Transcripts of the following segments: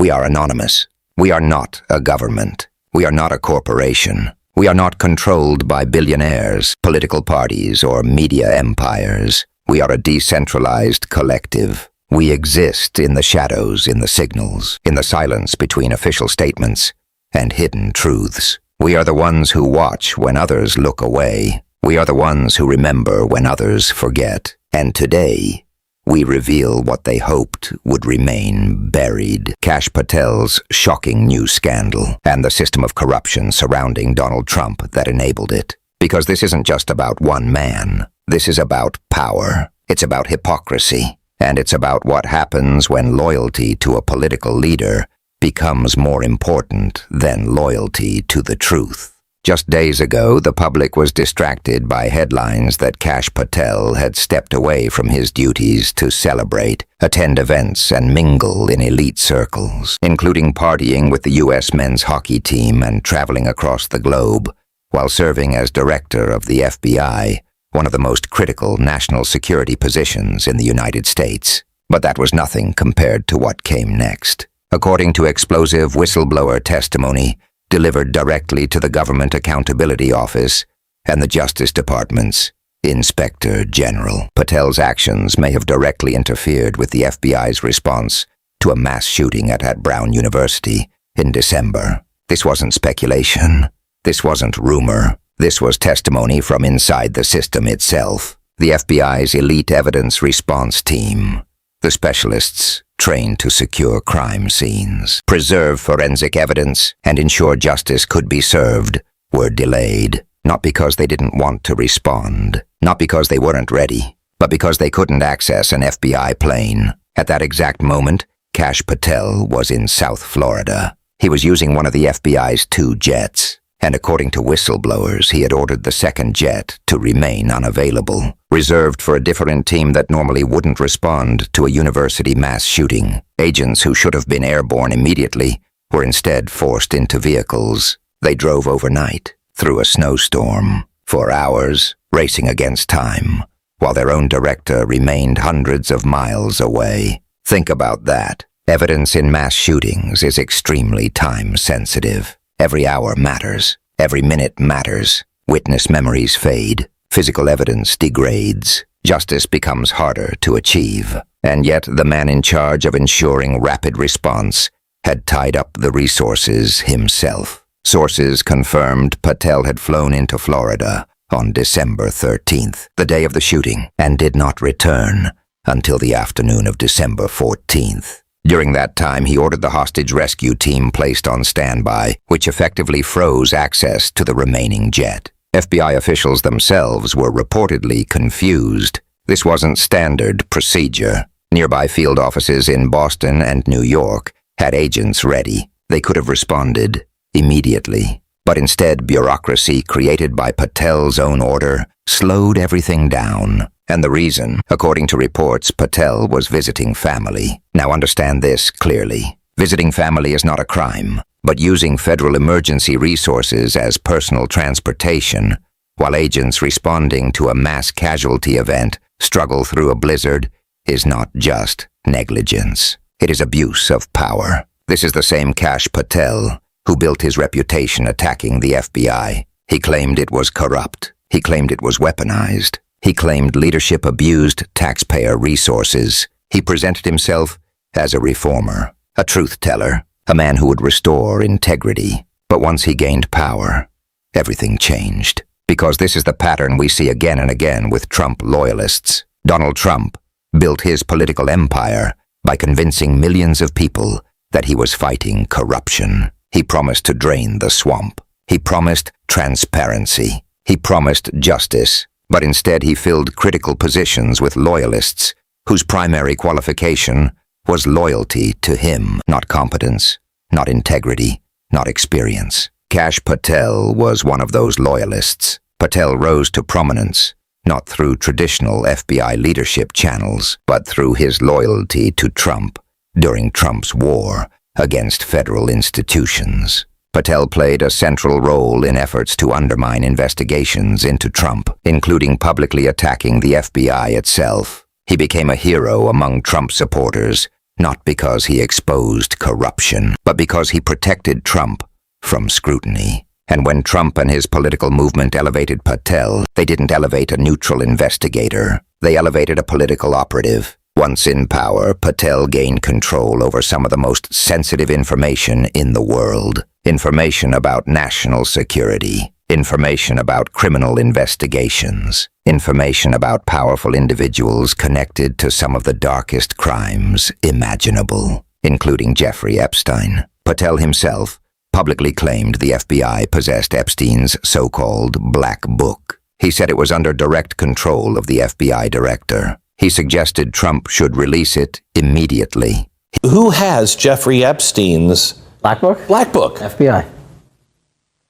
We are anonymous. We are not a government. We are not a corporation. We are not controlled by billionaires, political parties, or media empires. We are a decentralized collective. We exist in the shadows, in the signals, in the silence between official statements and hidden truths. We are the ones who watch when others look away. We are the ones who remember when others forget. And today, we reveal what they hoped would remain buried. Kash Patel's shocking new scandal and the system of corruption surrounding Donald Trump that enabled it. Because this isn't just about one man. This is about power. It's about hypocrisy. And it's about what happens when loyalty to a political leader becomes more important than loyalty to the truth. Just days ago, the public was distracted by headlines that Kash Patel had stepped away from his duties to celebrate, attend events, and mingle in elite circles, including partying with the U.S. men's hockey team and traveling across the globe, while serving as director of the FBI, one of the most critical national security positions in the United States. But that was nothing compared to what came next. According to explosive whistleblower testimony, delivered directly to the Government Accountability Office and the Justice Department's Inspector General. Patel's actions may have directly interfered with the FBI's response to a mass shooting at Brown University in December. This wasn't speculation. This wasn't rumor. This was testimony from inside the system itself. The FBI's elite evidence response team, the specialists trained to secure crime scenes, preserve forensic evidence, and ensure justice could be served, were delayed. Not because they didn't want to respond, not because they weren't ready, but because they couldn't access an FBI plane. At that exact moment, Kash Patel was in South Florida. He was using one of the FBI's 2 jets, and according to whistleblowers, he had ordered the second jet to remain unavailable, reserved for a different team that normally wouldn't respond to a university mass shooting. Agents who should have been airborne immediately were instead forced into vehicles. They drove overnight, through a snowstorm, for hours, racing against time, while their own director remained hundreds of miles away. Think about that. Evidence in mass shootings is extremely time-sensitive. Every hour matters. Every minute matters. Witness memories fade. Physical evidence degrades. Justice becomes harder to achieve. And yet the man in charge of ensuring rapid response had tied up the resources himself. Sources confirmed Patel had flown into Florida on December 13th, the day of the shooting, and did not return until the afternoon of December 14th. During that time, he ordered the hostage rescue team placed on standby, which effectively froze access to the remaining jet. FBI officials themselves were reportedly confused. This wasn't standard procedure. Nearby field offices in Boston and New York had agents ready. They could have responded immediately. But instead, bureaucracy created by Patel's own order slowed everything down. And the reason, according to reports, Patel was visiting family. Now understand this clearly. Visiting family is not a crime, but using federal emergency resources as personal transportation, while agents responding to a mass casualty event struggle through a blizzard, is not just negligence. It is abuse of power. This is the same Kash Patel who built his reputation attacking the FBI. He claimed it was corrupt. He claimed it was weaponized. He claimed leadership abused taxpayer resources. He presented himself as a reformer, a truth-teller, a man who would restore integrity. But once he gained power, everything changed. Because this is the pattern we see again and again with Trump loyalists. Donald Trump built his political empire by convincing millions of people that he was fighting corruption. He promised to drain the swamp. He promised transparency. He promised justice. But instead he filled critical positions with loyalists whose primary qualification was loyalty to him, not competence, not integrity, not experience. Kash Patel was one of those loyalists. Patel rose to prominence, not through traditional FBI leadership channels, but through his loyalty to Trump during Trump's war against federal institutions. Patel played a central role in efforts to undermine investigations into Trump, including publicly attacking the FBI itself. He became a hero among Trump supporters, not because he exposed corruption, but because he protected Trump from scrutiny. And when Trump and his political movement elevated Patel, they didn't elevate a neutral investigator. They elevated a political operative. Once in power, Patel gained control over some of the most sensitive information in the world. Information about national security. Information about criminal investigations. Information about powerful individuals connected to some of the darkest crimes imaginable, including Jeffrey Epstein. Patel himself publicly claimed the FBI possessed Epstein's so-called Black Book. He said it was under direct control of the FBI director. He suggested Trump should release it immediately. Who has Jeffrey Epstein's Black Book? Black Book? FBI.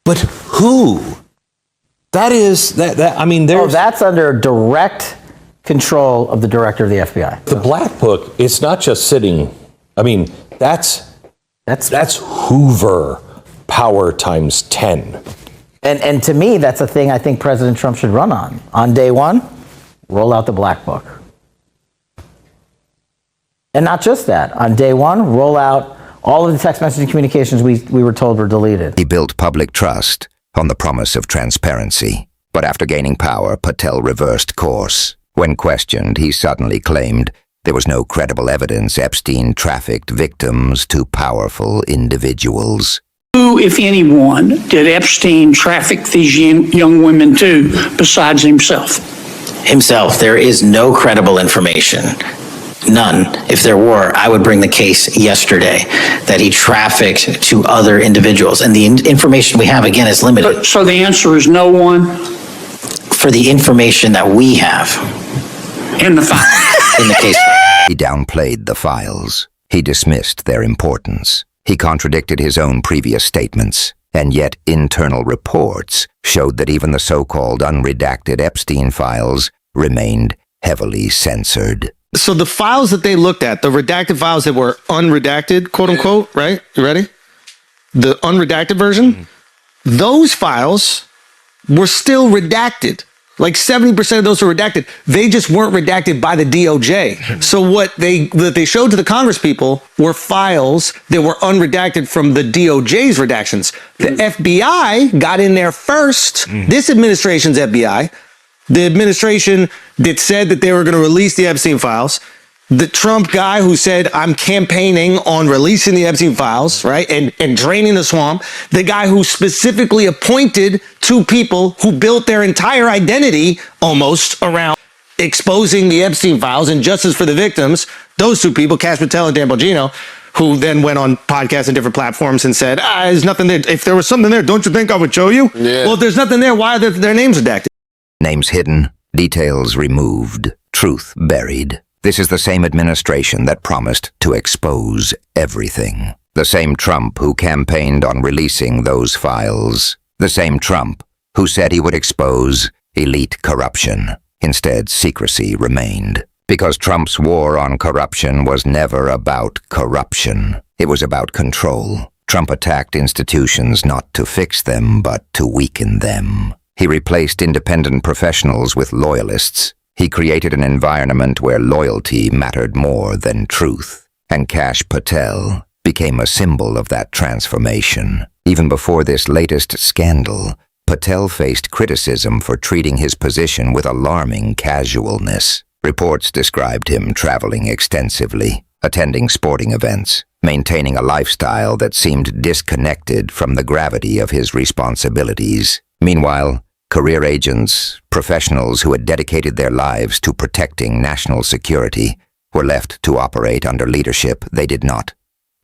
But who? There's... that's under direct control of the director of the FBI. The Black Book, it's not just sitting... that's Hoover power times 10. And to me, that's a thing I think President Trump should run on. On day one, roll out the Black Book. And not just that. On day one, roll out all of the text messaging communications we were told were deleted. He built public trust on the promise of transparency. But after gaining power, Patel reversed course. When questioned, he suddenly claimed there was no credible evidence Epstein trafficked victims to powerful individuals. Who, if anyone, did Epstein traffic these young women to besides himself? Himself. There is no credible information. None. If there were, I would bring the case yesterday that he trafficked to other individuals. And the information we have, again, is limited. So the answer is no one? For the information that we have. In the file. In the case. He downplayed the files. He dismissed their importance. He contradicted his own previous statements. And yet internal reports showed that even the so-called unredacted Epstein files remained heavily censored. So the files that they looked at, the redacted files that were unredacted, quote unquote, right? You ready? The unredacted version, those files were still redacted. Like 70% of those were redacted. They just weren't redacted by the DOJ. So what they showed to the Congress people were files that were unredacted from the DOJ's redactions. The FBI got in there first. This administration's FBI. The administration that said that they were going to release the Epstein files, the Trump guy who said, I'm campaigning on releasing the Epstein files, right, and draining the swamp, the guy who specifically appointed two people who built their entire identity almost around exposing the Epstein files and justice for the victims, those two people, Kash Patel and Dan Bongino, who then went on podcasts and different platforms and said, there's nothing there. If there was something there, don't you think I would show you? Yeah. Well, if there's nothing there, why are their names redacted? Names hidden, details removed, truth buried. This is the same administration that promised to expose everything. The same Trump who campaigned on releasing those files. The same Trump who said he would expose elite corruption. Instead, secrecy remained. Because Trump's war on corruption was never about corruption. It was about control. Trump attacked institutions not to fix them, but to weaken them. He replaced independent professionals with loyalists. He created an environment where loyalty mattered more than truth. And Kash Patel became a symbol of that transformation. Even before this latest scandal, Patel faced criticism for treating his position with alarming casualness. Reports described him traveling extensively, attending sporting events, maintaining a lifestyle that seemed disconnected from the gravity of his responsibilities. Meanwhile, career agents, professionals who had dedicated their lives to protecting national security, were left to operate under leadership they did not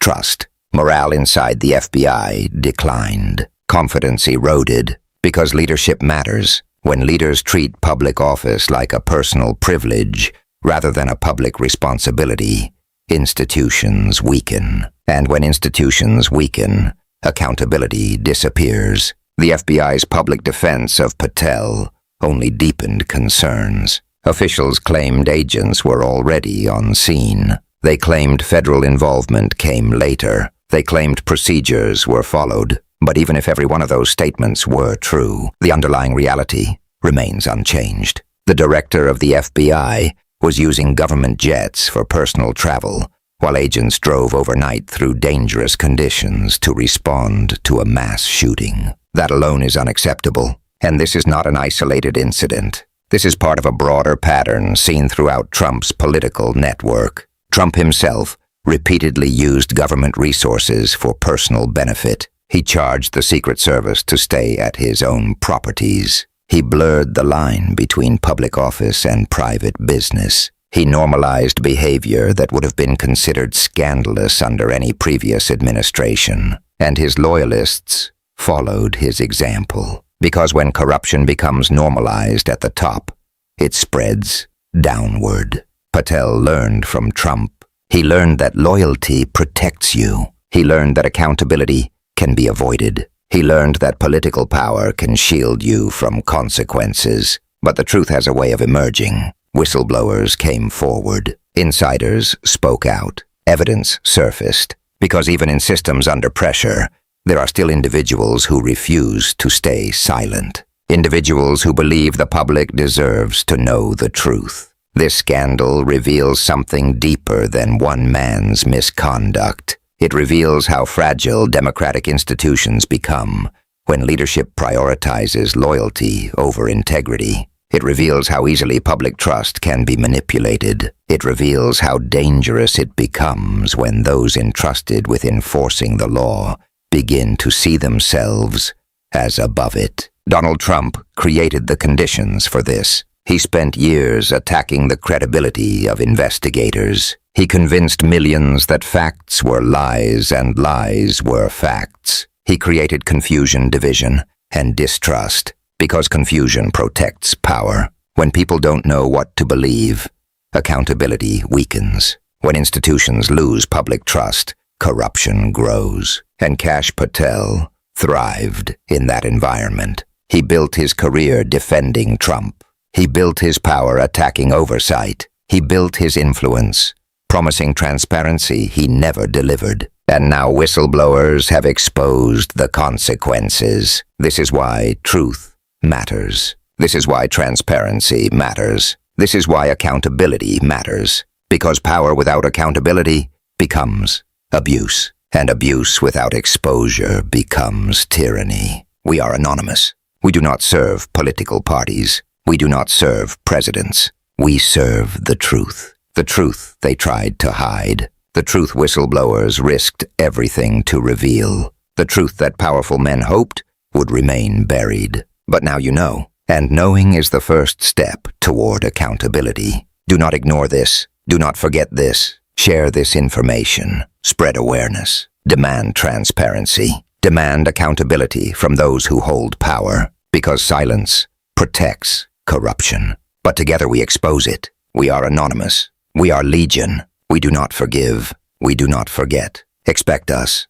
trust. Morale inside the FBI declined. Confidence eroded because leadership matters. When leaders treat public office like a personal privilege rather than a public responsibility, institutions weaken. And when institutions weaken, accountability disappears. The FBI's public defense of Patel only deepened concerns. Officials claimed agents were already on scene. They claimed federal involvement came later. They claimed procedures were followed. But even if every one of those statements were true, the underlying reality remains unchanged. The director of the FBI was using government jets for personal travel, while agents drove overnight through dangerous conditions to respond to a mass shooting. That alone is unacceptable, and this is not an isolated incident. This is part of a broader pattern seen throughout Trump's political network. Trump himself repeatedly used government resources for personal benefit. He charged the Secret Service to stay at his own properties. He blurred the line between public office and private business. He normalized behavior that would have been considered scandalous under any previous administration, and his loyalists followed his example. Because when corruption becomes normalized at the top, it spreads downward. Patel learned from Trump. He learned that loyalty protects you. He learned that accountability can be avoided. He learned that political power can shield you from consequences. But the truth has a way of emerging. Whistleblowers came forward. Insiders spoke out. Evidence surfaced. Because even in systems under pressure, there are still individuals who refuse to stay silent. Individuals who believe the public deserves to know the truth. This scandal reveals something deeper than one man's misconduct. It reveals how fragile democratic institutions become when leadership prioritizes loyalty over integrity. It reveals how easily public trust can be manipulated. It reveals how dangerous it becomes when those entrusted with enforcing the law begin to see themselves as above it. Donald Trump created the conditions for this. He spent years attacking the credibility of investigators. He convinced millions that facts were lies and lies were facts. He created confusion, division, and distrust, because confusion protects power. When people don't know what to believe, accountability weakens. When institutions lose public trust, corruption grows. And Kash Patel thrived in that environment. He built his career defending Trump. He built his power attacking oversight. He built his influence, promising transparency he never delivered. And now whistleblowers have exposed the consequences. This is why truth matters. This is why transparency matters. This is why accountability matters. Because power without accountability becomes abuse. And abuse without exposure becomes tyranny. We are anonymous. We do not serve political parties. We do not serve presidents. We serve the truth. The truth they tried to hide. The truth whistleblowers risked everything to reveal. The truth that powerful men hoped would remain buried. But now you know. And knowing is the first step toward accountability. Do not ignore this. Do not forget this. Share this information. Spread awareness. Demand transparency. Demand accountability from those who hold power. Because silence protects corruption. But together we expose it. We are anonymous. We are legion. We do not forgive. We do not forget. Expect us